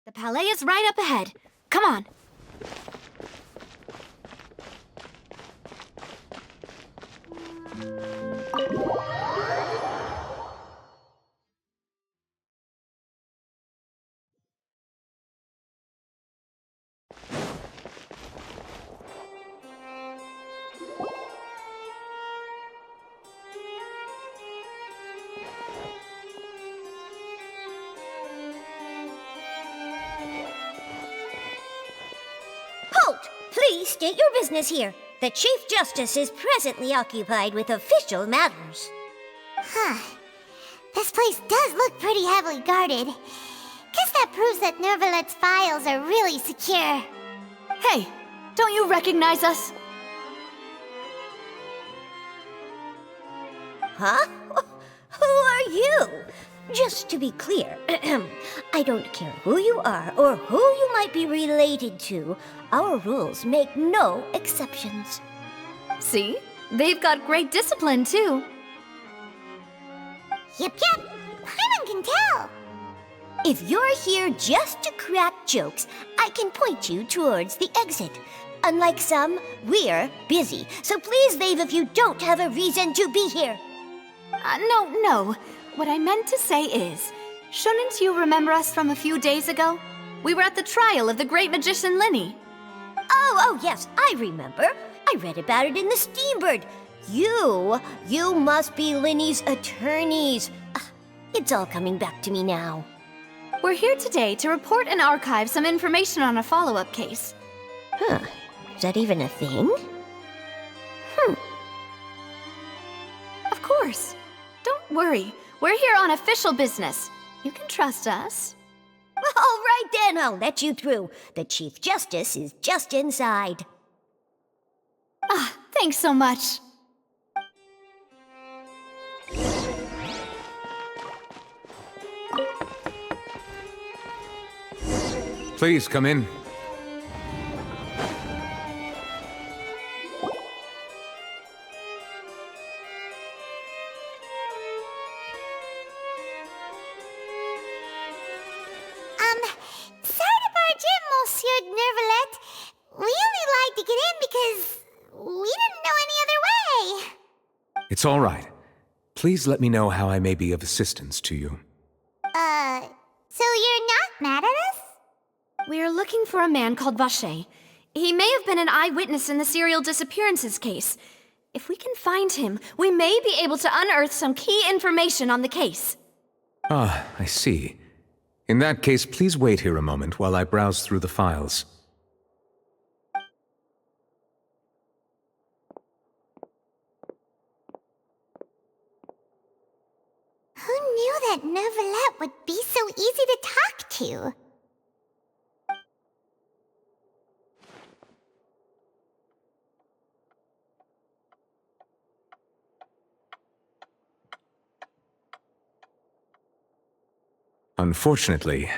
The palais is right up ahead. Come on. Halt! Please state your business here. The Chief Justice is presently occupied with official matters. This place does look pretty heavily guarded. Guess that proves that Nervalet's files are really secure. Hey, don't you recognize us? Huh? Who are you? Just to be clear, I don't care who you are or who you might be related to. Our rules make no exceptions. See? They've got great discipline, too. Yep. Paimon can tell. If you're here just to crack jokes, I can point you towards the exit. Unlike some, we're busy, so please leave if you don't have a reason to be here. No. What I meant to say is, shouldn't you remember us from a few days ago? We were at the trial of the great magician Linny. Oh, yes, I remember. I read about it in the Steambird. You must be Linny's attorneys. It's all coming back to me now. We're here today to report and archive some information on a follow-up case. Huh, is that even a thing? Of course. Don't worry. We're here on official business. You can trust us. All right then, I'll let you through. The Chief Justice is just inside. Thanks so much. Please come in. Sorry to barge in, Monsieur Nervalet. We only lied to get in because we didn't know any other way. It's all right. Please let me know how I may be of assistance to you. So you're not mad at us? We're looking for a man called Vacher. He may have been an eyewitness in the serial disappearances case. If we can find him, we may be able to unearth some key information on the case. Ah, I see. In that case, please wait here a moment while I browse through the files. Who knew that Nervalet would be so easy to talk to? Unfortunately,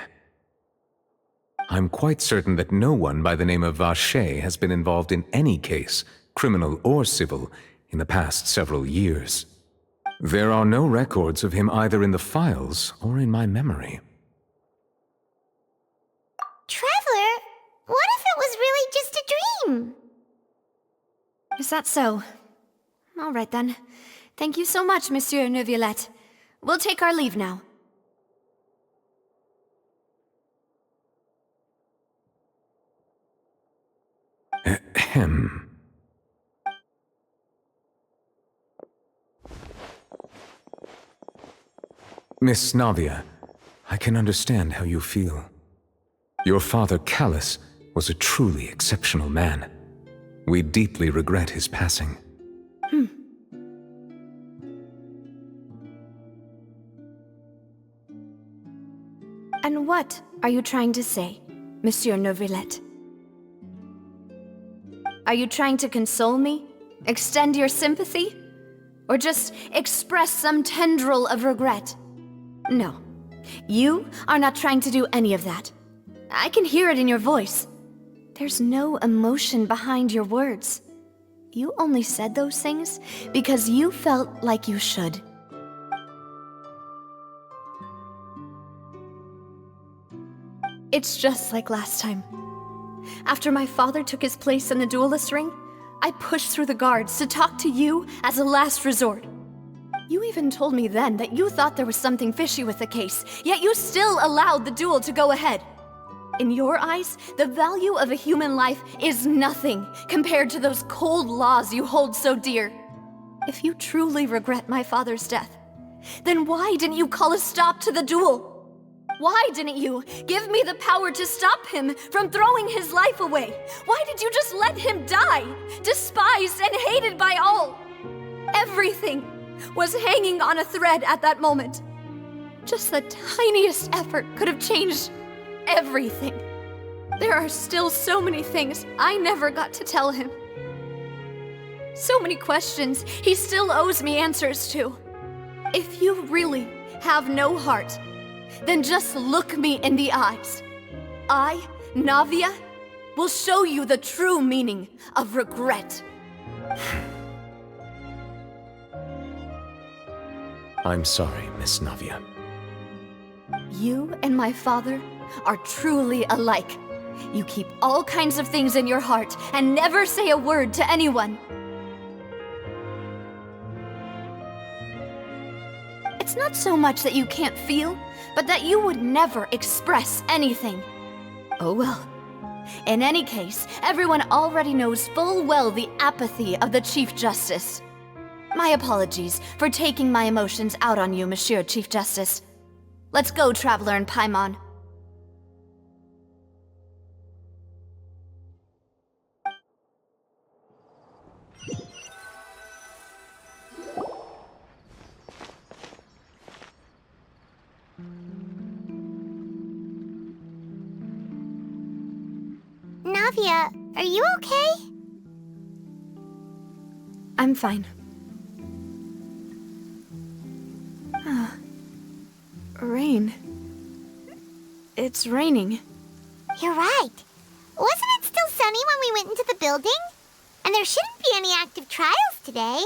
I'm quite certain that no one by the name of Vacher has been involved in any case, criminal or civil, in the past several years. There are no records of him either in the files or in my memory. Traveler, what if it was really just a dream? Is that so? All right then. Thank you so much, Monsieur Neuvillette. We'll take our leave now. Ahem. Miss Navia, I can understand how you feel. Your father, Callus, was a truly exceptional man. We deeply regret his passing. And what are you trying to say, Monsieur Neuvillette? Are you trying to console me? Extend your sympathy? Or just express some tendril of regret? No. You are not trying to do any of that. I can hear it in your voice. There's no emotion behind your words. You only said those things because you felt like you should. It's just like last time. After my father took his place in the duelist ring, I pushed through the guards to talk to you as a last resort. You even told me then that you thought there was something fishy with the case, yet you still allowed the duel to go ahead. In your eyes, the value of a human life is nothing compared to those cold laws you hold so dear. If you truly regret my father's death, then why didn't you call a stop to the duel? Why didn't you give me the power to stop him from throwing his life away? Why did you just let him die, despised and hated by all? Everything was hanging on a thread at that moment. Just the tiniest effort could have changed everything. There are still so many things I never got to tell him. So many questions he still owes me answers to. If you really have no heart, then just look me in the eyes. I, Navia, will show you the true meaning of regret. I'm sorry, Miss Navia. You and my father are truly alike. You keep all kinds of things in your heart and never say a word to anyone. It's not so much that you can't feel, but that you would never express anything. Oh well. In any case, everyone already knows full well the apathy of the Chief Justice. My apologies for taking my emotions out on you, Monsieur Chief Justice. Let's go, Traveler and Paimon. Navia, are you okay? I'm fine. Rain. It's raining. You're right. Wasn't it still sunny when we went into the building? And there shouldn't be any active trials today.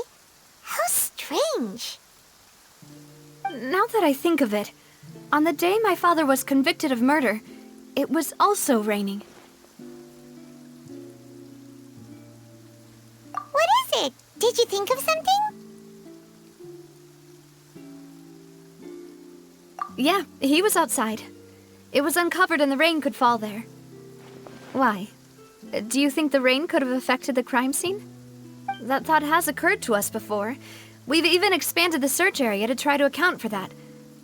How strange. Now that I think of it, on the day my father was convicted of murder, it was also raining. What is it? Did you think of something? Yeah, he was outside. It was uncovered and the rain could fall there. Why? Do you think the rain could have affected the crime scene? That thought has occurred to us before. We've even expanded the search area to try to account for that,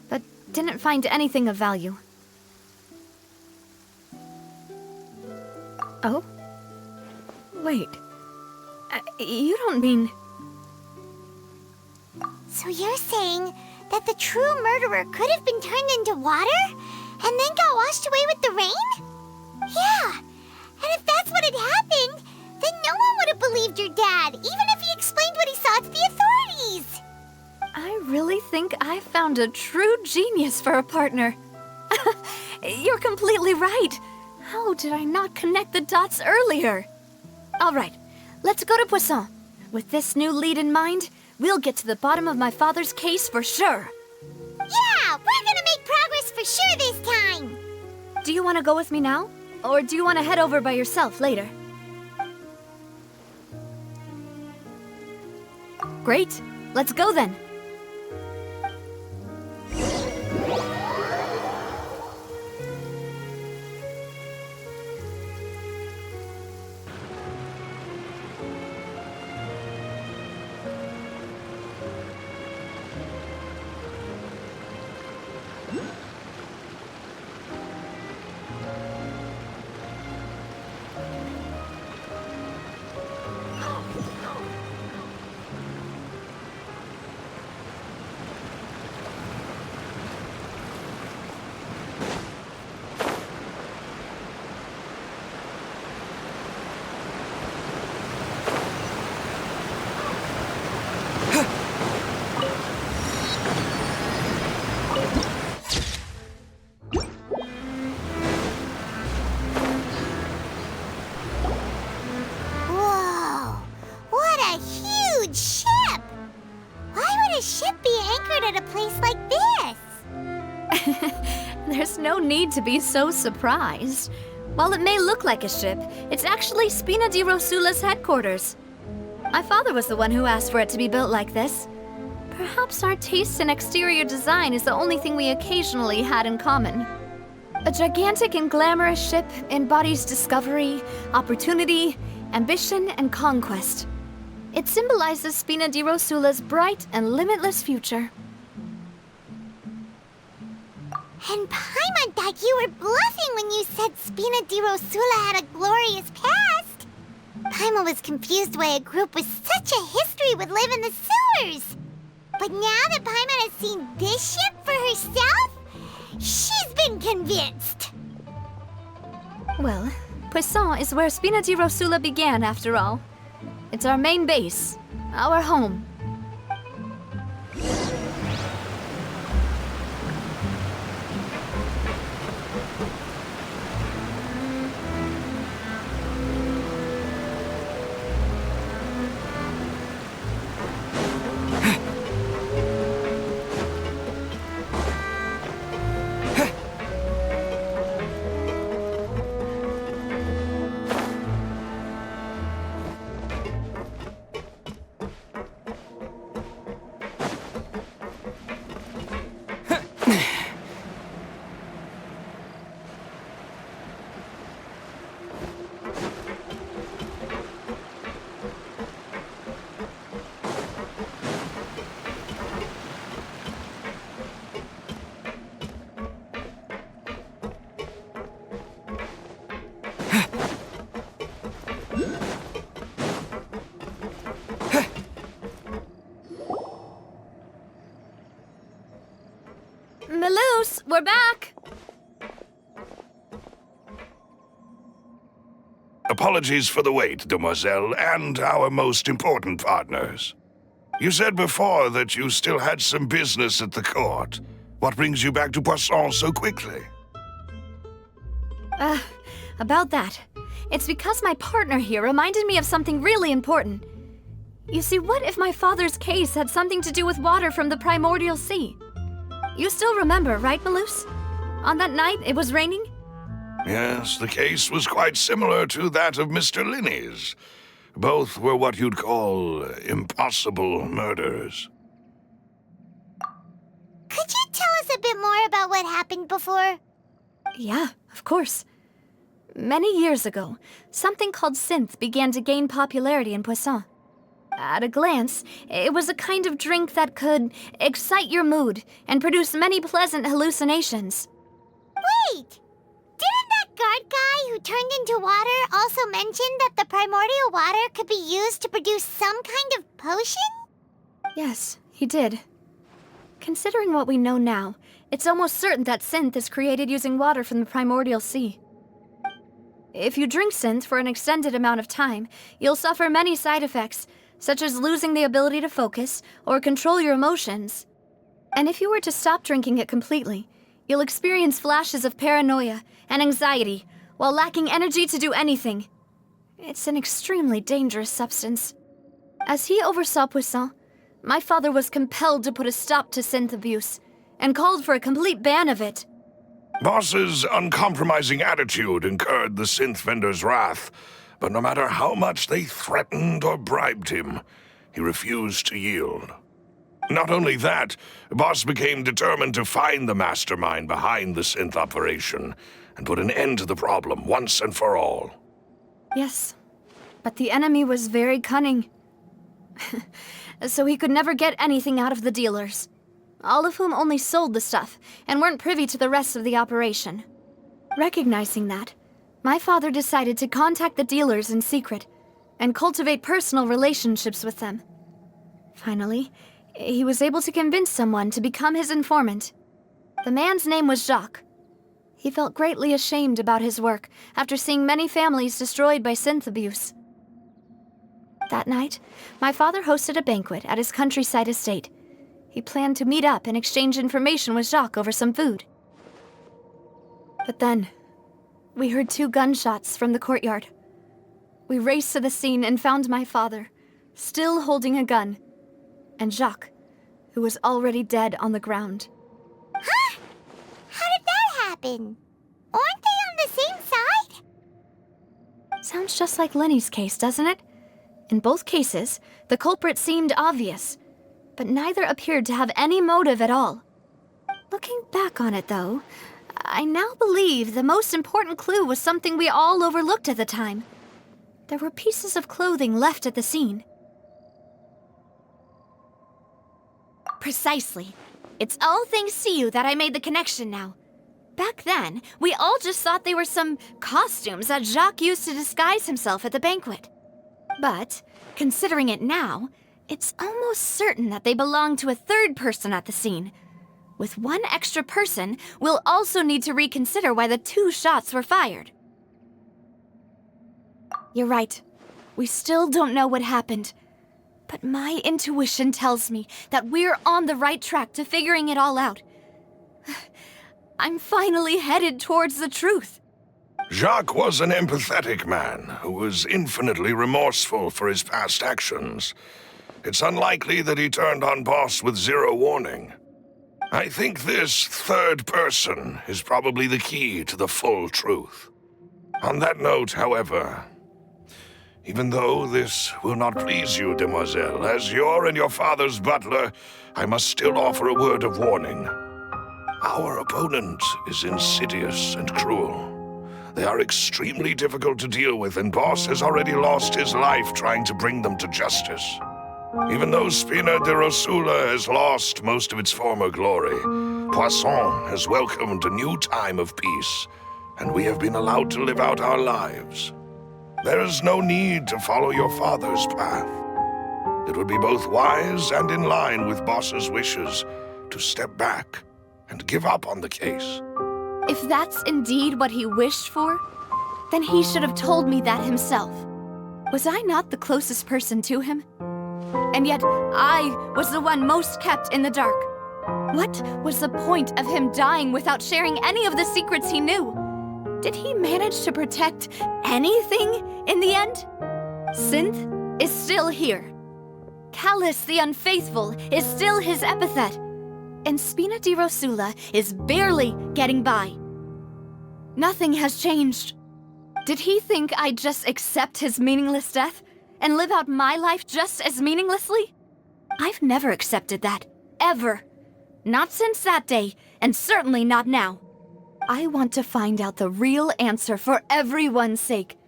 but didn't find anything of value. Oh? Wait. You don't mean... So you're saying that the true murderer could have been turned into water and then got washed away with the rain? Yeah, and if that's what had happened, then no one would have believed your dad, even if he explained what he saw to the authorities. I really think I found a true genius for a partner. You're completely right. How did I not connect the dots earlier? All right, let's go to Poisson. With this new lead in mind, we'll get to the bottom of my father's case for sure. Yeah, we're gonna make progress for sure this time. Do you want to go with me now? Or do you want to head over by yourself later? Great, let's go then. need to be so surprised. While it may look like a ship, it's actually Spina di Rosula's headquarters. My father was the one who asked for it to be built like this. Perhaps our taste in exterior design is the only thing we occasionally had in common. A gigantic and glamorous ship embodies discovery, opportunity, ambition, and conquest. It symbolizes Spina di Rosula's bright and limitless future. And Paimon thought you were bluffing when you said Spina di Rosula had a glorious past. Paimon was confused why a group with such a history would live in the sewers. But now that Paimon has seen this ship for herself, she's been convinced. Well, Poisson is where Spina di Rosula began, after all. It's our main base, our home. Melus, we're back! Apologies for the wait, demoiselle, and our most important partners. You said before that you still had some business at the court. What brings you back to Poisson so quickly? About that. It's because my partner here reminded me of something really important. You see, what if my father's case had something to do with water from the primordial sea? You still remember, right, Melus? On that night, it was raining? Yes, the case was quite similar to that of Mr. Linney's. Both were what you'd call impossible murders. Could you tell us a bit more about what happened before? Yeah, of course. Many years ago, something called synth began to gain popularity in Poisson. At a glance, it was a kind of drink that could excite your mood and produce many pleasant hallucinations. Wait! Didn't that guard guy who turned into water also mention that the primordial water could be used to produce some kind of potion? Yes, he did. Considering what we know now, it's almost certain that synth is created using water from the primordial sea. If you drink synth for an extended amount of time, you'll suffer many side effects, such as losing the ability to focus or control your emotions. And if you were to stop drinking it completely, you'll experience flashes of paranoia and anxiety while lacking energy to do anything. It's an extremely dangerous substance. As he oversaw Poisson, my father was compelled to put a stop to synth abuse and called for a complete ban of it. Boss's uncompromising attitude incurred the synth vendor's wrath, but no matter how much they threatened or bribed him, he refused to yield. Not only that, Boss became determined to find the mastermind behind the synth operation and put an end to the problem once and for all. Yes, but the enemy was very cunning. So he could never get anything out of the dealers, all of whom only sold the stuff and weren't privy to the rest of the operation. Recognizing that, my father decided to contact the dealers in secret and cultivate personal relationships with them. Finally, he was able to convince someone to become his informant. The man's name was Jacques. He felt greatly ashamed about his work after seeing many families destroyed by synth abuse. That night, my father hosted a banquet at his countryside estate. He planned to meet up and exchange information with Jacques over some food. But then, we heard 2 gunshots from the courtyard. We raced to the scene and found my father, still holding a gun, and Jacques, who was already dead on the ground. Huh? How did that happen? Aren't they on the same side? Sounds just like Lenny's case, doesn't it? In both cases, the culprit seemed obvious, but neither appeared to have any motive at all. Looking back on it, though, I now believe the most important clue was something we all overlooked at the time. There were pieces of clothing left at the scene. Precisely. It's all thanks to you that I made the connection now. Back then, we all just thought they were some costumes that Jacques used to disguise himself at the banquet. But, considering it now, it's almost certain that they belong to a third person at the scene. With one extra person, we'll also need to reconsider why the 2 shots were fired. You're right. We still don't know what happened. But my intuition tells me that we're on the right track to figuring it all out. I'm finally headed towards the truth. Jacques was an empathetic man who was infinitely remorseful for his past actions. It's unlikely that he turned on Boss with 0 warning. I think this third person is probably the key to the full truth. On that note, however, even though this will not please you, demoiselle, as your and your father's butler, I must still offer a word of warning. Our opponent is insidious and cruel. They are extremely difficult to deal with, and Boss has already lost his life trying to bring them to justice. Even though Spina de Rosula has lost most of its former glory, Poisson has welcomed a new time of peace, and we have been allowed to live out our lives. There is no need to follow your father's path. It would be both wise and in line with Boss's wishes to step back and give up on the case. If that's indeed what he wished for, then he should have told me that himself. Was I not the closest person to him? And yet, I was the one most kept in the dark. What was the point of him dying without sharing any of the secrets he knew? Did he manage to protect anything in the end? Synth is still here. Callus the Unfaithful is still his epithet. And Spina di Rosula is barely getting by. Nothing has changed. Did he think I'd just accept his meaningless death and live out my life just as meaninglessly? I've never accepted that, ever. Not since that day, and certainly not now. I want to find out the real answer for everyone's sake.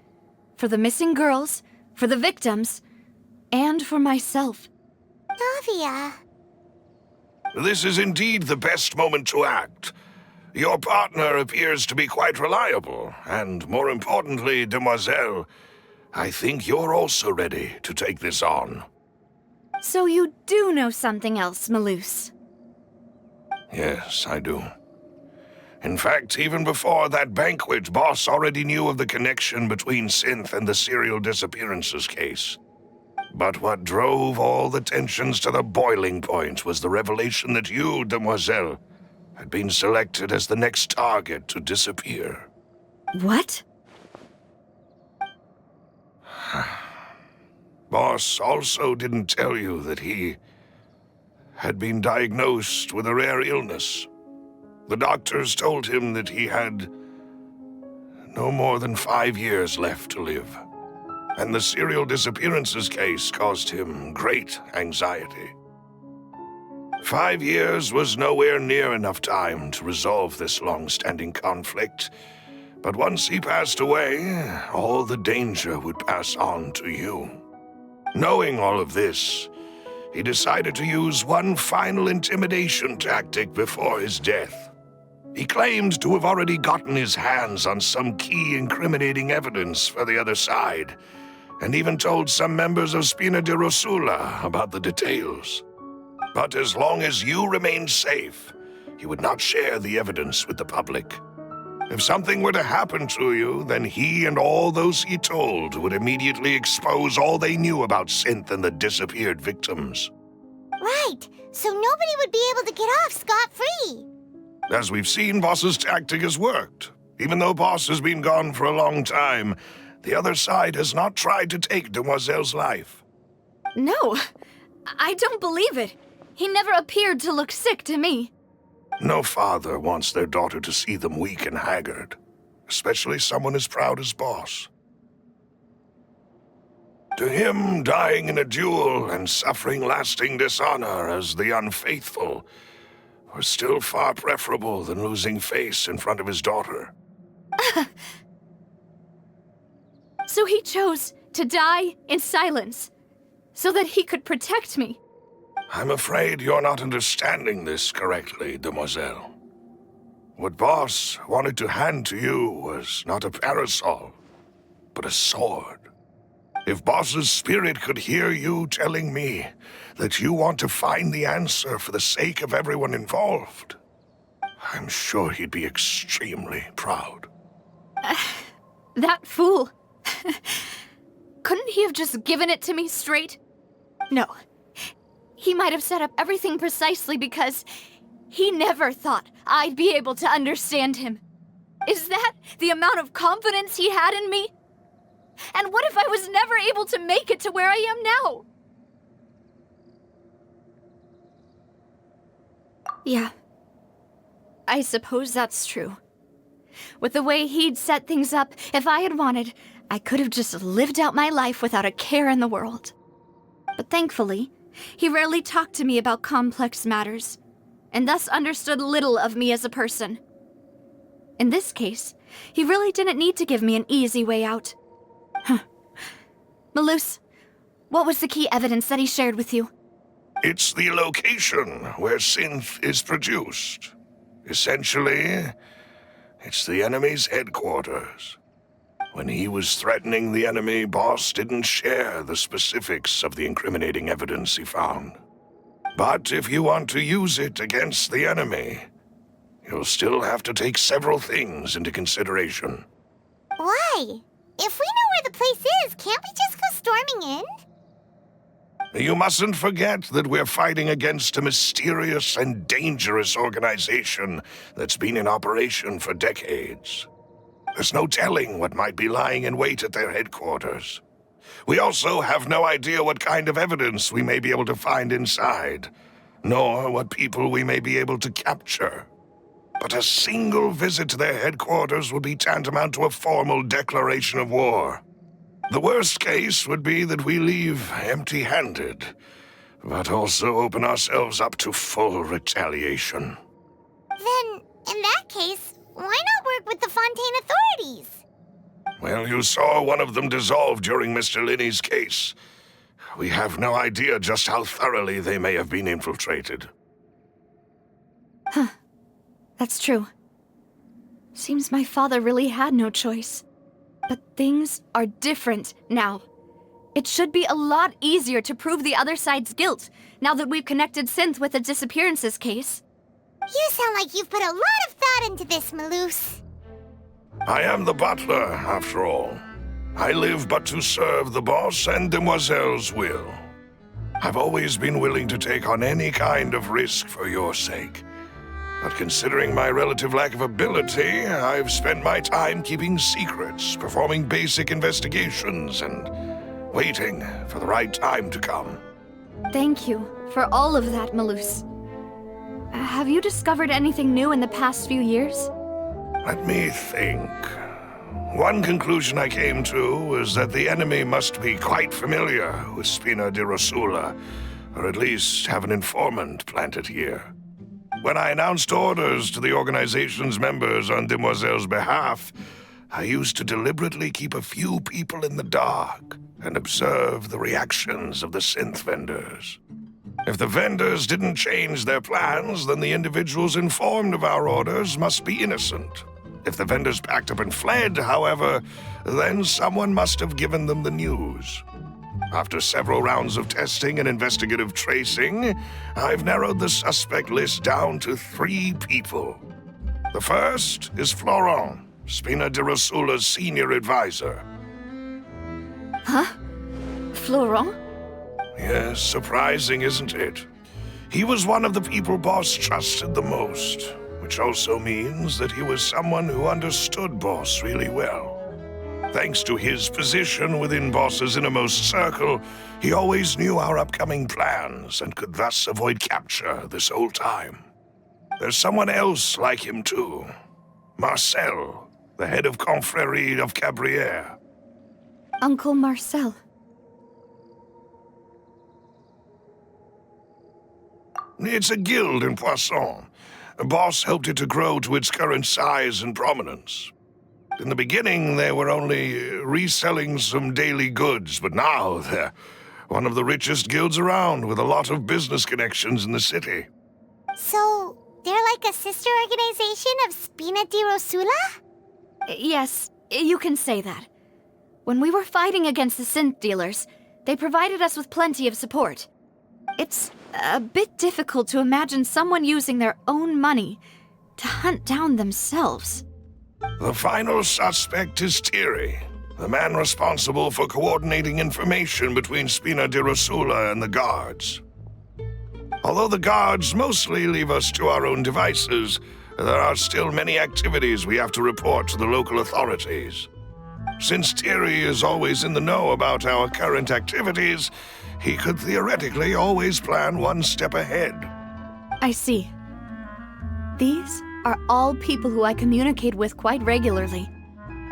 For the missing girls, for the victims, and for myself. Navia. This is indeed the best moment to act. Your partner appears to be quite reliable, and more importantly, demoiselle, I think you're also ready to take this on. So you do know something else, Malouse? Yes, I do. In fact, even before that banquet, Boss already knew of the connection between Synth and the serial disappearances case. But what drove all the tensions to the boiling point was the revelation that you, demoiselle, had been selected as the next target to disappear. What? Boss also didn't tell you that he had been diagnosed with a rare illness. The doctors told him that he had no more than 5 years left to live. And the serial disappearances case caused him great anxiety. 5 years was nowhere near enough time to resolve this long-standing conflict, but once he passed away, all the danger would pass on to you. Knowing all of this, he decided to use one final intimidation tactic before his death. He claimed to have already gotten his hands on some key incriminating evidence for the other side, and even told some members of Spina de Rosula about the details. But as long as you remained safe, he would not share the evidence with the public. If something were to happen to you, then he and all those he told would immediately expose all they knew about Synth and the disappeared victims. Right, so nobody would be able to get off scot-free. As we've seen, Boss's tactic has worked. Even though Boss has been gone for a long time, the other side has not tried to take Demoiselle's life. No, I don't believe it. He never appeared to look sick to me. No father wants their daughter to see them weak and haggard. especially someone as proud as Boss. To him, dying in a duel and suffering lasting dishonor as the unfaithful was still far preferable than losing face in front of his daughter. So he chose to die in silence, so that he could protect me. I'm afraid you're not understanding this correctly, demoiselle. What Boss wanted to hand to you was not a parasol, but a sword. If Boss's spirit could hear you telling me that you want to find the answer for the sake of everyone involved, I'm sure he'd be extremely proud. That fool. Couldn't he have just given it to me straight? No. He might have set up everything precisely because he never thought I'd be able to understand him. Is that the amount of confidence he had in me? And what if I was never able to make it to where I am now? Yeah. I suppose that's true. With the way he'd set things up, if I had wanted, I could have just lived out my life without a care in the world. But thankfully, he rarely talked to me about complex matters, and thus understood little of me as a person. In this case, he really didn't need to give me an easy way out. Malus, what was the key evidence that he shared with you? It's the location where synth is produced. Essentially, it's the enemy's headquarters. When he was threatening the enemy, Boss didn't share the specifics of the incriminating evidence he found. But if you want to use it against the enemy, you'll still have to take several things into consideration. Why? If we know where the place is, can't we just go storming in? You mustn't forget that we're fighting against a mysterious and dangerous organization that's been in operation for decades. There's no telling what might be lying in wait at their headquarters. We also have no idea what kind of evidence we may be able to find inside, nor what people we may be able to capture. But a single visit to their headquarters would be tantamount to a formal declaration of war. The worst case would be that we leave empty-handed, but also open ourselves up to full retaliation. Then, in that case, why not work with the Fontaine authorities? Well, you saw one of them dissolve during Mr. Linney's case. We have no idea just how thoroughly they may have been infiltrated. That's true. Seems my father really had no choice. But things are different now. It should be a lot easier to prove the other side's guilt, now that we've connected Synth with the disappearances case. You sound like you've put a lot of thought into this, Malus. I am the butler, after all. I live but to serve the boss and Demoiselle's will. I've always been willing to take on any kind of risk for your sake. But considering my relative lack of ability, I've spent my time keeping secrets, performing basic investigations, and waiting for the right time to come. Thank you for all of that, Malus. Have you discovered anything new in the past few years? Let me think. One conclusion I came to was that the enemy must be quite familiar with Spina di Rosula, or at least have an informant planted here. When I announced orders to the organization's members on Demoiselle's behalf, I used to deliberately keep a few people in the dark and observe the reactions of the synth vendors. If the vendors didn't change their plans, then the individuals informed of our orders must be innocent. If the vendors packed up and fled, however, then someone must have given them the news. After several rounds of testing and investigative tracing, I've narrowed the suspect list down to 3 people. The first is Florent, Spina di Rosula's senior advisor. Huh? Florent? Yes, surprising, isn't it? He was one of the people Boss trusted the most, which also means that he was someone who understood Boss really well. Thanks to his position within Boss's innermost circle, he always knew our upcoming plans and could thus avoid capture this whole time. There's someone else like him too. Marcel, the head of Confrérie of Cabrières. Uncle Marcel. It's a guild in Poisson. Boss helped it to grow to its current size and prominence. In the beginning, they were only reselling some daily goods, but now they're one of the richest guilds around, with a lot of business connections in the city. So, they're like a sister organization of Spina di Rosula? Yes, you can say that. When we were fighting against the synth dealers, they provided us with plenty of support. It's a bit difficult to imagine someone using their own money to hunt down themselves. The final suspect is Thierry, the man responsible for coordinating information between Spina di Rosula and the guards. Although the guards mostly leave us to our own devices, there are still many activities we have to report to the local authorities. Since Thierry is always in the know about our current activities, he could theoretically always plan one step ahead. I see. These are all people who I communicate with quite regularly.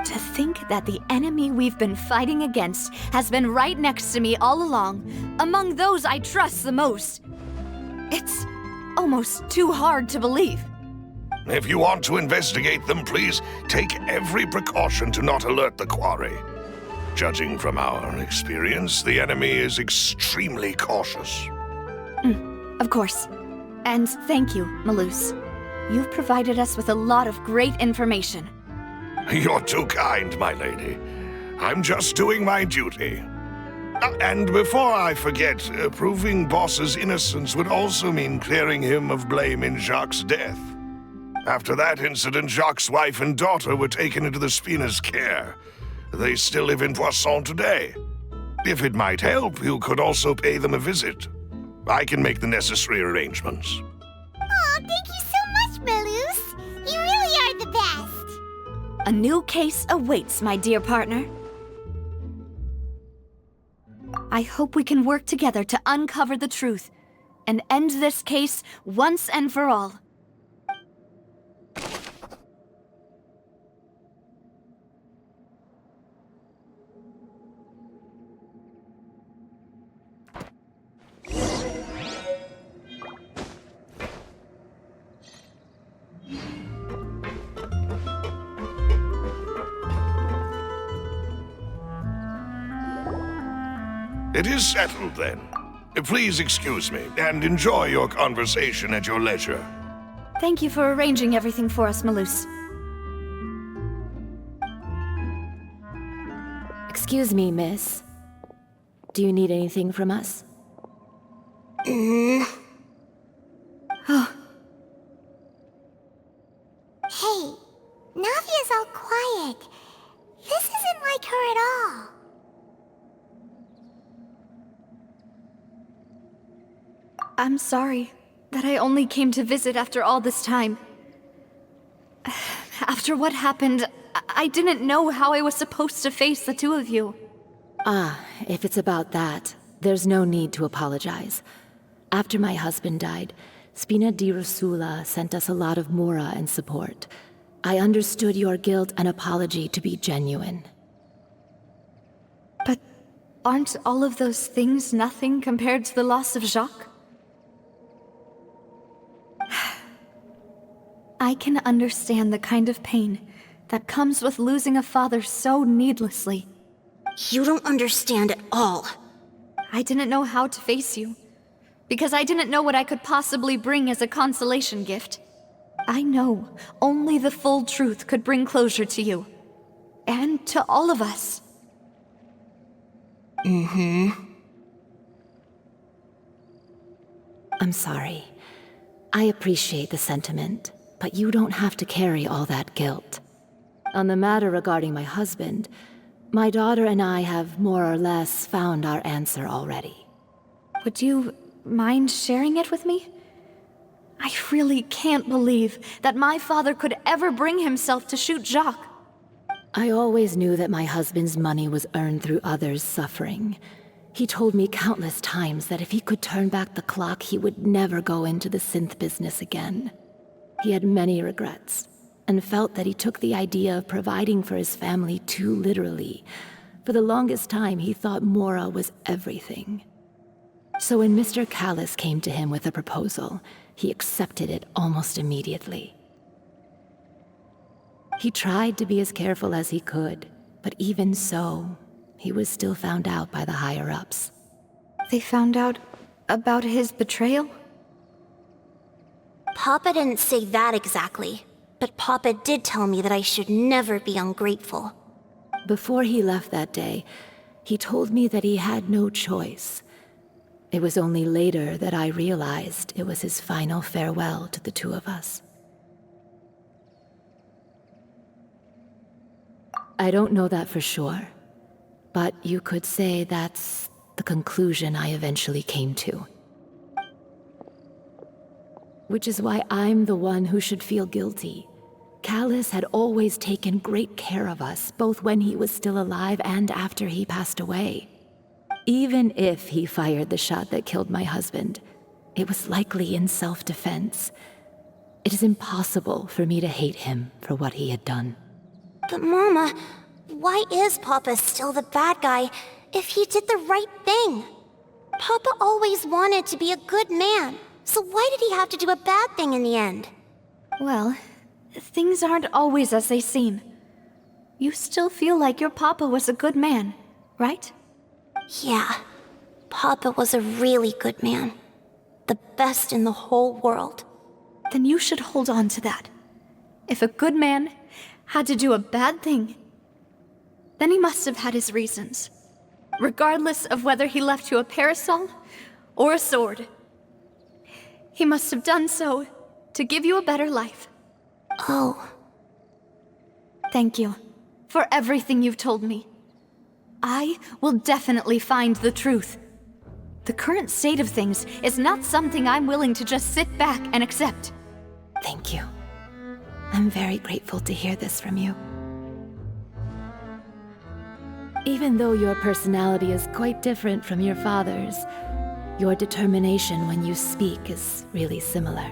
To think that the enemy we've been fighting against has been right next to me all along, among those I trust the most. It's almost too hard to believe. If you want to investigate them, please take every precaution to not alert the quarry. Judging from our experience, the enemy is extremely cautious. Of course. And thank you, Malus. You've provided us with a lot of great information. You're too kind, my lady. I'm just doing my duty. And before I forget, proving Boss's innocence would also mean clearing him of blame in Jacques' death. After that incident, Jacques' wife and daughter were taken into the Spina's care. They still live in Poisson today. If it might help, you could also pay them a visit. I can make the necessary arrangements. Aw, thank you so much, Malus. You really are the best. A new case awaits, my dear partner. I hope we can work together to uncover the truth and end this case once and for all. It is settled, then. Please excuse me, and enjoy your conversation at your leisure. Thank you for arranging everything for us, Malus. Excuse me, miss. Do you need anything from us? Hey, Navia's all quiet. This isn't like her at all. I'm sorry that I only came to visit after all this time. After what happened, I didn't know how I was supposed to face the two of you. Ah, if it's about that, there's no need to apologize. After my husband died, Spina di Rosula sent us a lot of mora and support. I understood your guilt and apology to be genuine. But aren't all of those things nothing compared to the loss of Jacques? I can understand the kind of pain that comes with losing a father so needlessly. You don't understand at all. I didn't know how to face you, because I didn't know what I could possibly bring as a consolation gift. I know only the full truth could bring closure to you, and to all of us. I'm sorry. I appreciate the sentiment, but you don't have to carry all that guilt. On the matter regarding my husband, my daughter and I have more or less found our answer already. Would you mind sharing it with me? I really can't believe that my father could ever bring himself to shoot Jacques. I always knew that my husband's money was earned through others' suffering. He told me countless times that if he could turn back the clock, he would never go into the synth business again. He had many regrets, and felt that he took the idea of providing for his family too literally. For the longest time, he thought Mora was everything. So when Mr. Callis came to him with a proposal, he accepted it almost immediately. He tried to be as careful as he could, but even so, he was still found out by the higher-ups. They found out about his betrayal? Papa didn't say that exactly, but Papa did tell me that I should never be ungrateful. Before he left that day, he told me that he had no choice. It was only later that I realized it was his final farewell to the two of us. I don't know that for sure, but you could say that's the conclusion I eventually came to. Which is why I'm the one who should feel guilty. Callis had always taken great care of us, both when he was still alive and after he passed away. Even if he fired the shot that killed my husband, it was likely in self-defense. It is impossible for me to hate him for what he had done. But Mama, why is Papa still the bad guy if he did the right thing? Papa always wanted to be a good man, so why did he have to do a bad thing in the end? Well, things aren't always as they seem. You still feel like your papa was a good man, right? Yeah, Papa was a really good man. The best in the whole world. Then you should hold on to that. If a good man had to do a bad thing, then he must have had his reasons. Regardless of whether he left you a parasol or a sword. He must have done so to give you a better life. Oh. Thank you for everything you've told me. I will definitely find the truth. The current state of things is not something I'm willing to just sit back and accept. Thank you. I'm very grateful to hear this from you. Even though your personality is quite different from your father's, your determination when you speak is really similar.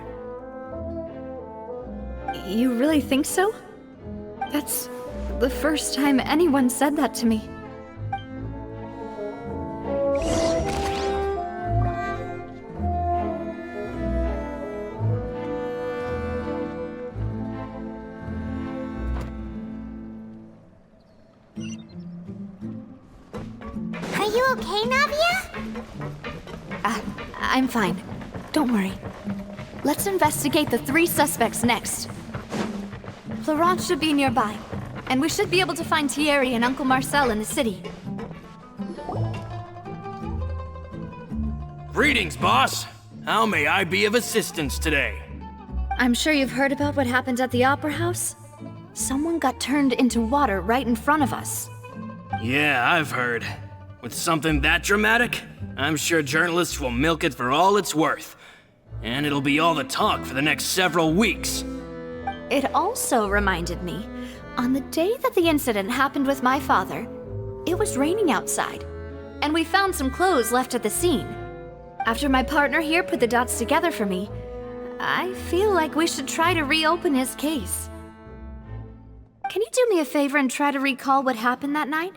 You really think so? That's the first time anyone said that to me. Are you okay, Navia? I'm fine. Don't worry. Let's investigate the 3 suspects next. Florent should be nearby, and we should be able to find Thierry and Uncle Marcel in the city. Greetings, boss. How may I be of assistance today? I'm sure you've heard about what happened at the Opera House. Someone got turned into water right in front of us. Yeah, I've heard. With something that dramatic, I'm sure journalists will milk it for all it's worth. And it'll be all the talk for the next several weeks. It also reminded me, on the day that the incident happened with my father, it was raining outside, and we found some clothes left at the scene. After my partner here put the dots together for me, I feel like we should try to reopen his case. Can you do me a favor and try to recall what happened that night?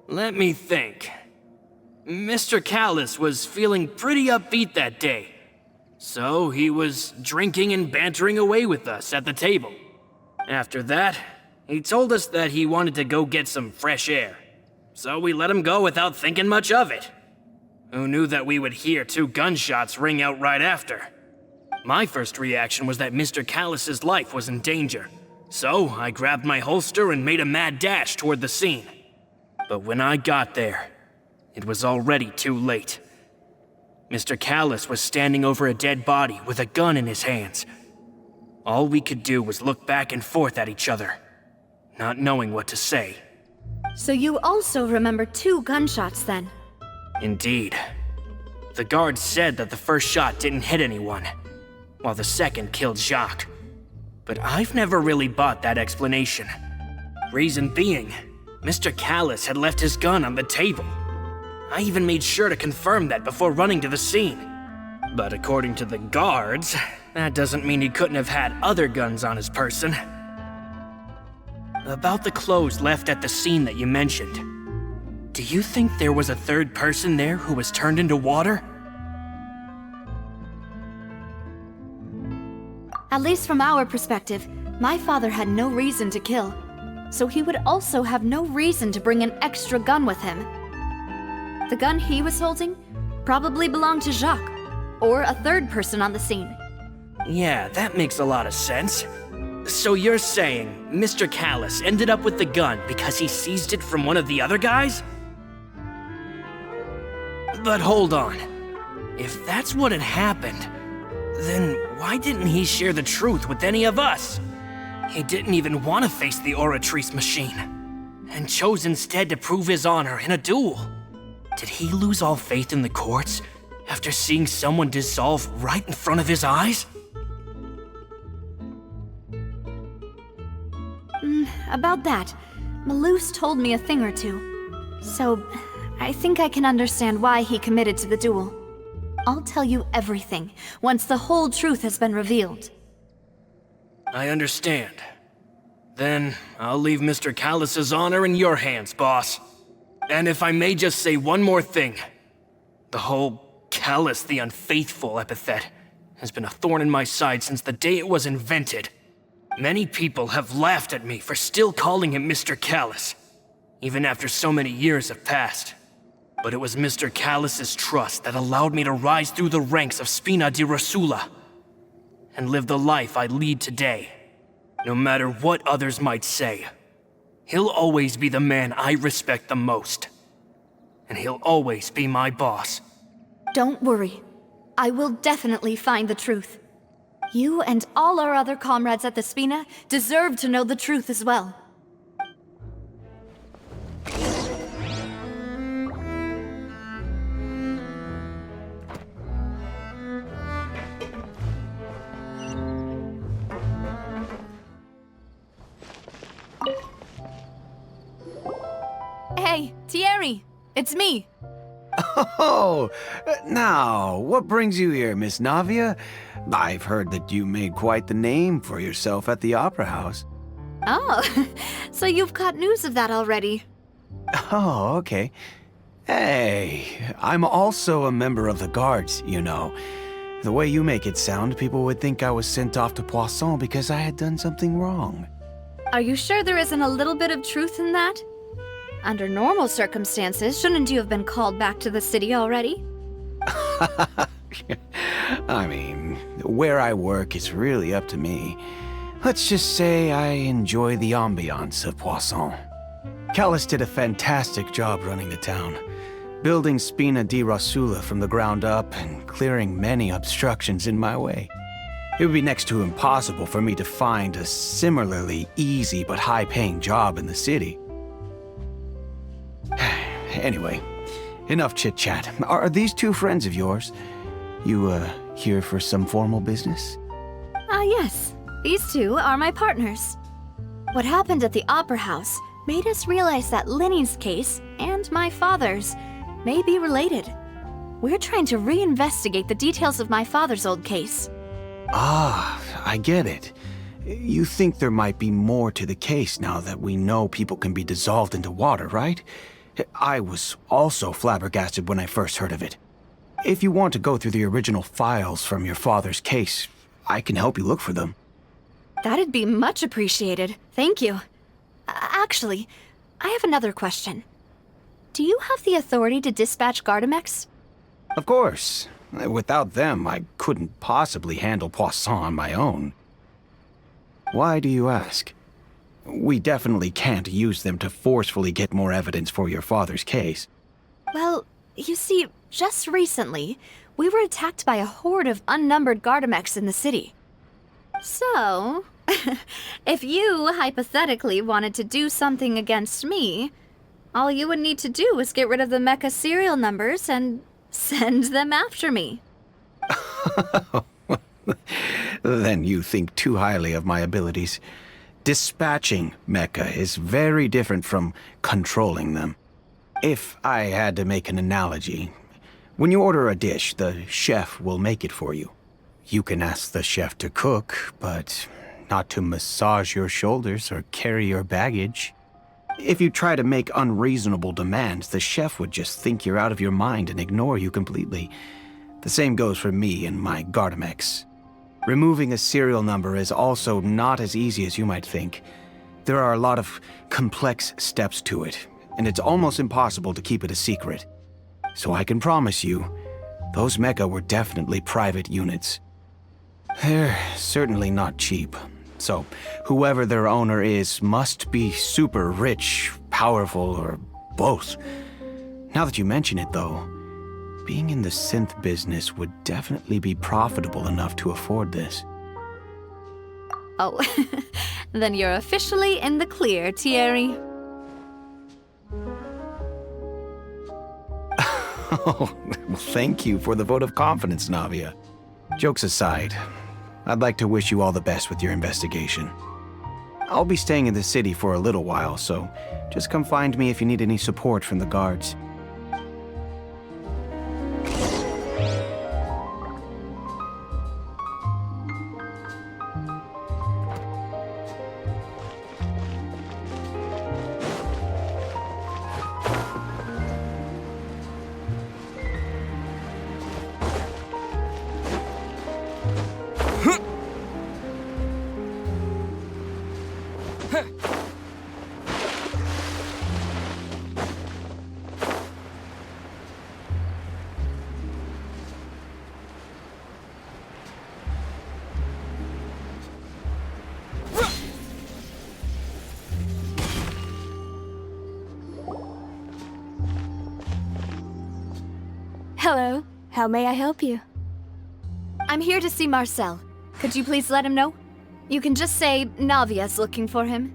Let me think. Mr. Callis was feeling pretty upbeat that day. So he was drinking and bantering away with us at the table. After that, he told us that he wanted to go get some fresh air. So we let him go without thinking much of it. Who knew that we would hear 2 gunshots ring out right after? My first reaction was that Mr. Callis's life was in danger. So I grabbed my holster and made a mad dash toward the scene. But when I got there, it was already too late. Mr. Callis was standing over a dead body with a gun in his hands. All we could do was look back and forth at each other, not knowing what to say. So you also remember 2 gunshots then? Indeed. The guard said that the first shot didn't hit anyone, while the second killed Jacques. But I've never really bought that explanation. Reason being, Mr. Callis had left his gun on the table. I even made sure to confirm that before running to the scene. But according to the guards, that doesn't mean he couldn't have had other guns on his person. About the clothes left at the scene that you mentioned, do you think there was a third person there who was turned into water? At least from our perspective, my father had no reason to kill. So he would also have no reason to bring an extra gun with him. The gun he was holding probably belonged to Jacques, or a third person on the scene. Yeah, that makes a lot of sense. So you're saying Mr. Callus ended up with the gun because he seized it from one of the other guys? But hold on. If that's what had happened, then why didn't he share the truth with any of us? He didn't even want to face the Oratrice machine, and chose instead to prove his honor in a duel. Did he lose all faith in the courts after seeing someone dissolve right in front of his eyes? About that, Malus told me a thing or two. So, I think I can understand why he committed to the duel. I'll tell you everything once the whole truth has been revealed. I understand. Then I'll leave Mr. Callus's honor in your hands, boss. And if I may just say one more thing, the whole Callus the Unfaithful epithet has been a thorn in my side since the day it was invented. Many people have laughed at me for still calling him Mr. Callus, even after so many years have passed. But it was Mr. Callus's trust that allowed me to rise through the ranks of Spina di Rosula and live the life I lead today. No matter what others might say, he'll always be the man I respect the most. And he'll always be my boss. Don't worry. I will definitely find the truth. You and all our other comrades at the Spina deserve to know the truth as well. Hey, Thierry! It's me! Oh, now, what brings you here, Miss Navia? I've heard that you made quite the name for yourself at the Opera House. Oh, so you've caught news of that already. Oh, okay. Hey, I'm also a member of the Guards, you know. The way you make it sound, people would think I was sent off to Poisson because I had done something wrong. Are you sure there isn't a little bit of truth in that? Under normal circumstances, shouldn't you have been called back to the city already? I mean, where I work is really up to me. Let's just say I enjoy the ambiance of Poisson. Callus did a fantastic job running the town, building Spina di Rosula from the ground up and clearing many obstructions in my way. It would be next to impossible for me to find a similarly easy but high-paying job in the city. Anyway, enough chit-chat. Are these two friends of yours? You, here for some formal business? Yes. These two are my partners. What happened at the Opera House made us realize that Linny's case and my father's may be related. We're trying to reinvestigate the details of my father's old case. Ah, I get it. You think there might be more to the case now that we know people can be dissolved into water, right? I was also flabbergasted when I first heard of it. If you want to go through the original files from your father's case, I can help you look for them. That'd be much appreciated. Thank you. Actually, I have another question. Do you have the authority to dispatch Gardamex? Of course. Without them, I couldn't possibly handle Poisson on my own. Why do you ask? We definitely can't use them to forcefully get more evidence for your father's case. Well, you see, just recently, we were attacked by a horde of unnumbered Gardamex in the city. So, if you hypothetically wanted to do something against me, all you would need to do is get rid of the mecha serial numbers and send them after me. Then you think too highly of my abilities. Dispatching mecha is very different from controlling them. If I had to make an analogy, When you order a dish, the chef will make it for you. You can ask the chef to cook, but not to massage your shoulders or carry your baggage. If you try to make unreasonable demands, the chef would just think you're out of your mind and ignore you completely. The same goes for me and my Gardamex. Removing a serial number is also not as easy as you might think. There are a lot of complex steps to it, and it's almost impossible to keep it a secret. So I can promise you, those mecha were definitely private units. They're certainly not cheap. So, whoever their owner is must be super rich, powerful, or both. Now that you mention it, though, being in the synth business would definitely be profitable enough to afford this. Oh, then you're officially in the clear, Thierry. Oh, well, thank you for the vote of confidence, Navia. Jokes aside, I'd like to wish you all the best with your investigation. I'll be staying in the city for a little while, so just come find me if you need any support from the guards. Hello. How may I help you? I'm here to see Marcel. Could you please let him know? You can just say Navia's looking for him.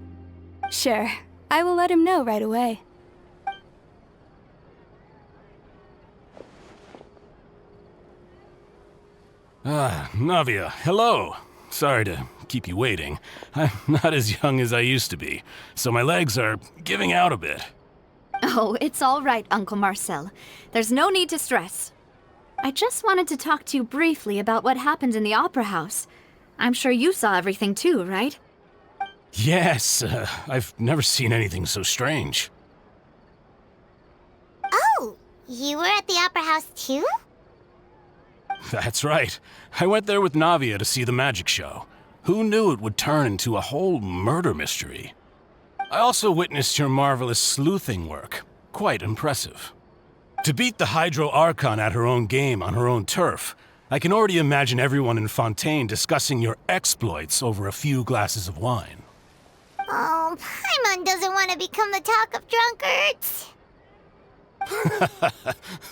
Sure. I will let him know right away. Navia, hello. Sorry to keep you waiting. I'm not as young as I used to be, so my legs are giving out a bit. Oh, it's all right, Uncle Marcel. There's no need to stress. I just wanted to talk to you briefly about what happened in the Opera House. I'm sure you saw everything too, right? Yes, I've never seen anything so strange. Oh, you were at the Opera House too? That's right. I went there with Navia to see the magic show. Who knew it would turn into a whole murder mystery? I also witnessed your marvelous sleuthing work. Quite impressive. To beat the Hydro Archon at her own game on her own turf, I can already imagine everyone in Fontaine discussing your exploits over a few glasses of wine. Oh, Paimon doesn't want to become the talk of drunkards.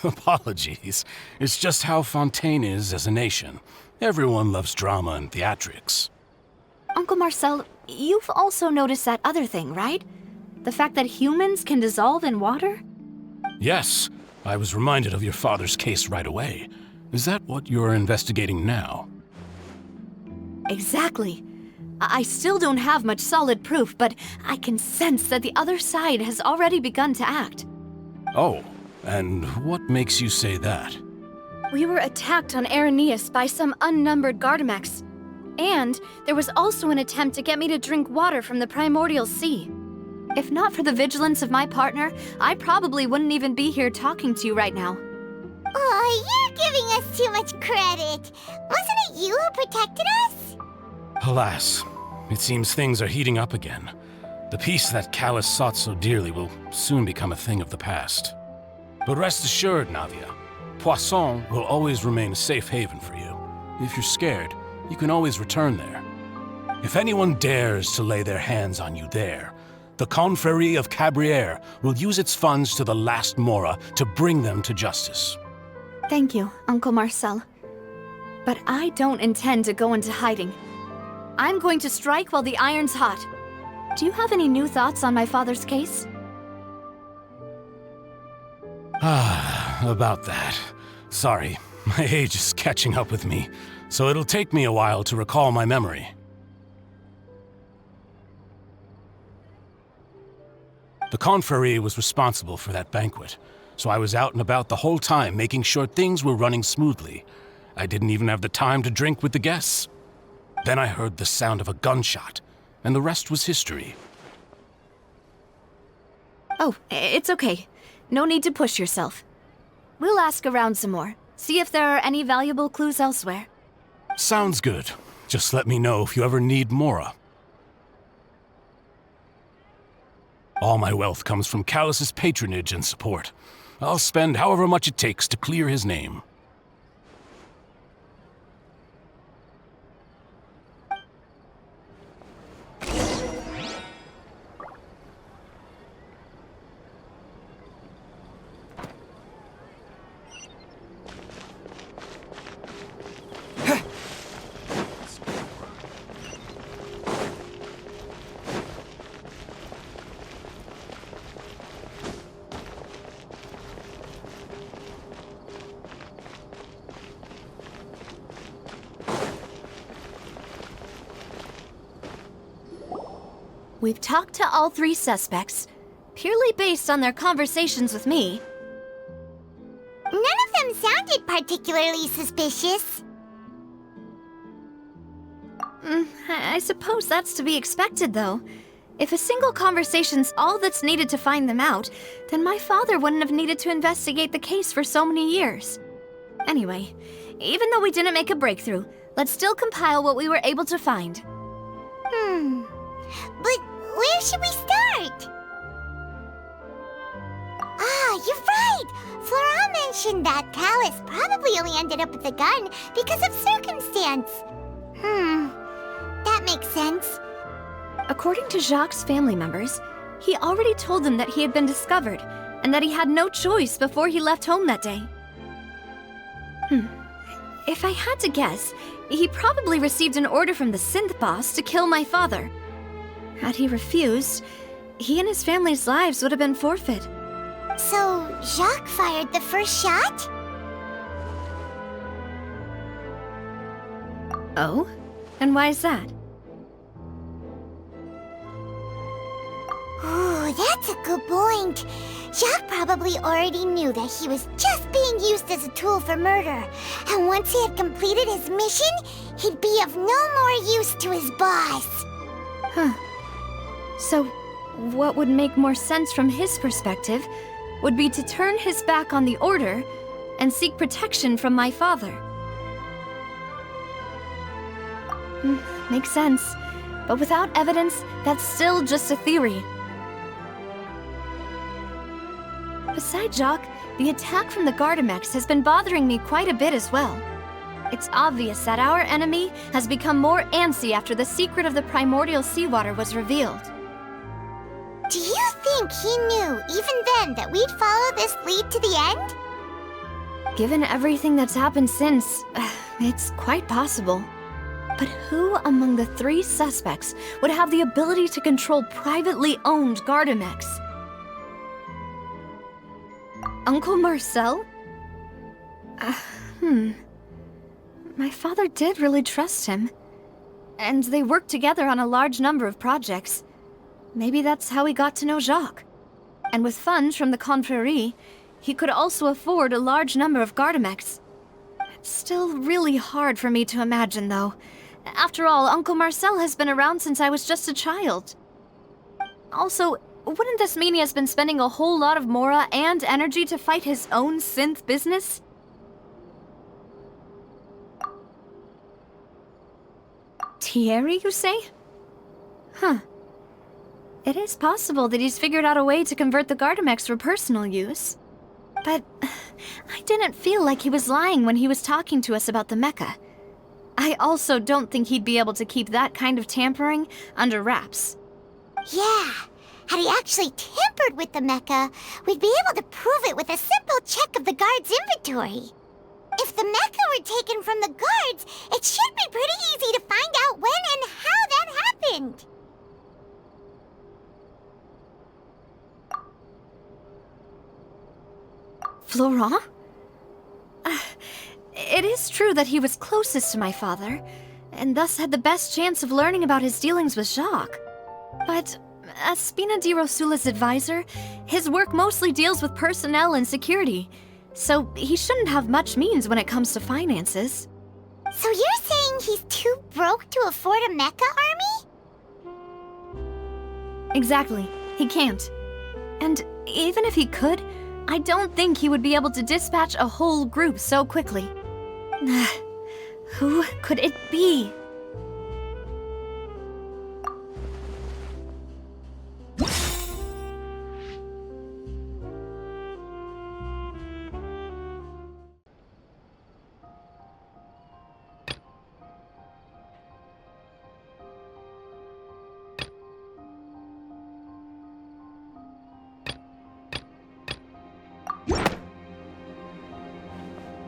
Apologies. It's just how Fontaine is as a nation. Everyone loves drama and theatrics. Uncle Marcel, you've also noticed that other thing, right? The fact that humans can dissolve in water? Yes, I was reminded of your father's case right away. Is that what you're investigating now? Exactly. I still don't have much solid proof, but I can sense that the other side has already begun to act. Oh, and what makes you say that? We were attacked on Araneus by some unnumbered Gardamex. And there was also an attempt to get me to drink water from the primordial sea. If not for the vigilance of my partner, I probably wouldn't even be here talking to you right now. Oh, you're giving us too much credit. Wasn't it you who protected us? Alas, it seems things are heating up again. The peace that Callus sought so dearly will soon become a thing of the past. But rest assured, Navia, Poisson will always remain a safe haven for you. If you're scared, you can always return there. If anyone dares to lay their hands on you there, the Confrérie of Cabrières will use its funds to the last Mora to bring them to justice. Thank you, Uncle Marcel. But I don't intend to go into hiding. I'm going to strike while the iron's hot. Do you have any new thoughts on my father's case? About that. Sorry, my age is catching up with me, so it'll take me a while to recall my memory. The Confrérie was responsible for that banquet. so I was out and about the whole time making sure things were running smoothly. I didn't even have the time to drink with the guests. Then I heard the sound of a gunshot, and the rest was history. Oh, it's okay. No need to push yourself. We'll ask around some more, see if there are any valuable clues elsewhere. Sounds good. Just let me know if you ever need Mora. All my wealth comes from Callus's patronage and support. I'll spend however much it takes to clear his name. We've talked to all 3 suspects, purely based on their conversations with me. None of them sounded particularly suspicious. I suppose that's to be expected, though. If a single conversation's all that's needed to find them out, then my father wouldn't have needed to investigate the case for so many years. Anyway, even though we didn't make a breakthrough, let's still compile what we were able to find. But where should we start? Ah, you're right! Flora mentioned that Callus probably only ended up with the gun because of circumstance. That makes sense. According to Jacques' family members, he already told them that he had been discovered, and that he had no choice before he left home that day. If I had to guess, he probably received an order from the synth boss to kill my father. Had he refused, he and his family's lives would have been forfeit. So, Jacques fired the first shot? Oh? And why is that? Ooh, that's a good point. Jacques probably already knew that he was just being used as a tool for murder. And once he had completed his mission, he'd be of no more use to his boss. So, what would make more sense from his perspective would be to turn his back on the Order and seek protection from my father. Makes sense. But without evidence, that's still just a theory. Besides Jacques, the attack from the Gardamex has been bothering me quite a bit as well. It's obvious that our enemy has become more antsy after the secret of the primordial seawater was revealed. Do you think he knew, even then, that we'd follow this lead to the end? Given everything that's happened since, it's quite possible. But who among the 3 suspects would have the ability to control privately owned Gardamex? Uncle Marcel? My father did really trust him. And they worked together on a large number of projects. Maybe that's how he got to know Jacques. And with funds from the Confrérie, he could also afford a large number of Gardamex. It's still really hard for me to imagine, though. After all, Uncle Marcel has been around since I was just a child. Also, wouldn't this mean he has been spending a whole lot of Mora and energy to fight his own synth business? Thierry, you say? It is possible that he's figured out a way to convert the Gardamex for personal use. But I didn't feel like he was lying when he was talking to us about the mecha. I also don't think he'd be able to keep that kind of tampering under wraps. Yeah, had he actually tampered with the mecha, we'd be able to prove it with a simple check of the guard's inventory. If the mecha were taken from the guards, it should be pretty easy to find out when and how that happened. Florent? It is true that he was closest to my father, and thus had the best chance of learning about his dealings with Jacques. But as Spina di Rosula's advisor, his work mostly deals with personnel and security, so he shouldn't have much means when it comes to finances. So you're saying he's too broke to afford a mecha army? Exactly. He can't. And even if he could, I don't think he would be able to dispatch a whole group so quickly. Who could it be?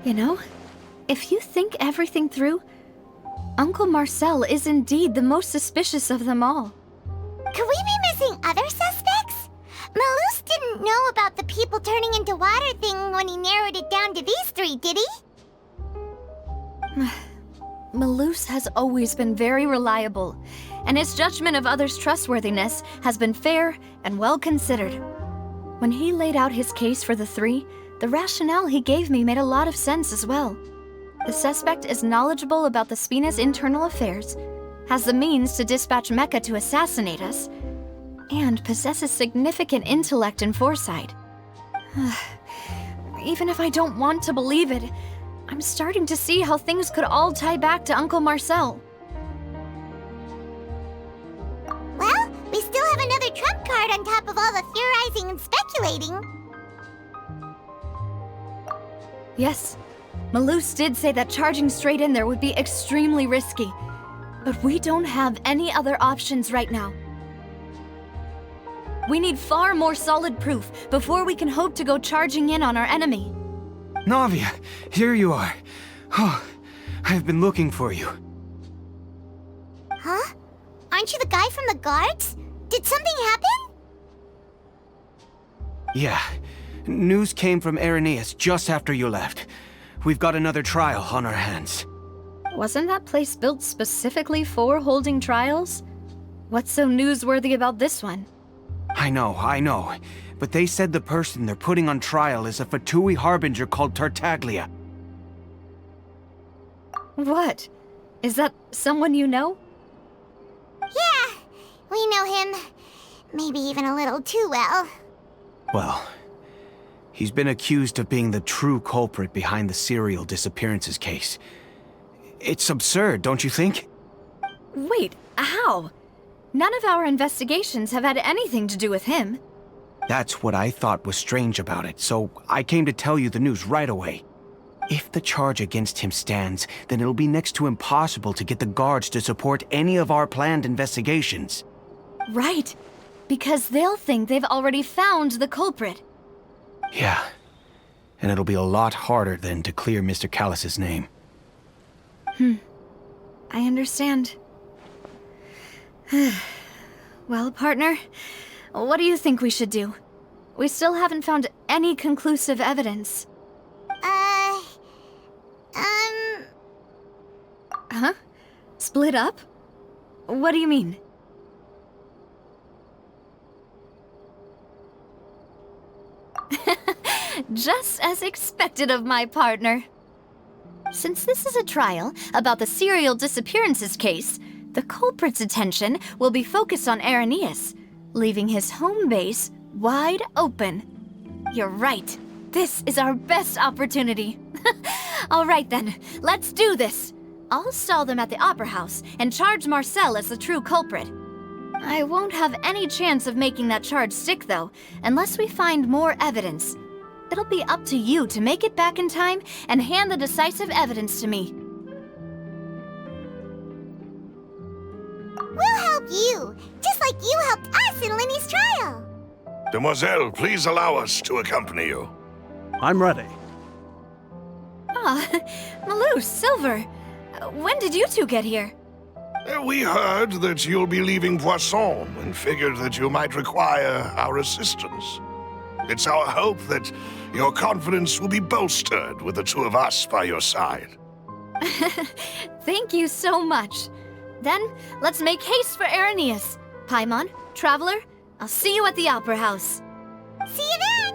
You know, if you think everything through, Uncle Marcel is indeed the most suspicious of them all. Could we be missing other suspects? Malus didn't know about the people turning into water thing when he narrowed it down to these three, did he? Malus has always been very reliable, and his judgment of others' trustworthiness has been fair and well considered. When he laid out his case for the three, the rationale he gave me made a lot of sense as well. The suspect is knowledgeable about the Spina's internal affairs, has the means to dispatch Mecha to assassinate us, and possesses significant intellect and foresight. Even if I don't want to believe it, I'm starting to see how things could all tie back to Uncle Marcel. Well, we still have another trump card on top of all the theorizing and speculating. Yes, Malus did say that charging straight in there would be extremely risky, but we don't have any other options right now. We need far more solid proof before we can hope to go charging in on our enemy. Navia, here you are. Oh, I've been looking for you. Huh? Aren't you the guy from the guards? Did something happen? Yeah. News came from Irenaeus just after you left. We've got another trial on our hands. Wasn't that place built specifically for holding trials? What's so newsworthy about this one? I know. But they said the person they're putting on trial is a Fatui harbinger called Tartaglia. What? Is that someone you know? Yeah, we know him. Maybe even a little too well. Well, he's been accused of being the true culprit behind the serial disappearances case. It's absurd, don't you think? Wait, how? None of our investigations have had anything to do with him. That's what I thought was strange about it, so I came to tell you the news right away. If the charge against him stands, then it'll be next to impossible to get the guards to support any of our planned investigations. Right, because they'll think they've already found the culprit. Yeah, and it'll be a lot harder then to clear Mr. Callus's name. I understand. Well, partner, what do you think we should do? We still haven't found any conclusive evidence. Huh? Split up? What do you mean? Just as expected of my partner. Since this is a trial about the serial disappearances case, the culprit's attention will be focused on Irenaeus, leaving his home base wide open. You're right. This is our best opportunity. All right then, let's do this. I'll stall them at the Opera House and charge Marcel as the true culprit. I won't have any chance of making that charge stick, though, unless we find more evidence. It'll be up to you to make it back in time and hand the decisive evidence to me. We'll help you, just like you helped us in Linny's trial. Demoiselle, please allow us to accompany you. I'm ready. Ah, Malus, Silver. When did you two get here? We heard that you'll be leaving Poisson and figured that you might require our assistance. It's our hope that your confidence will be bolstered with the two of us by your side. Thank you so much. Then, let's make haste for Irenaeus. Paimon, Traveler, I'll see you at the Opera House. See you then!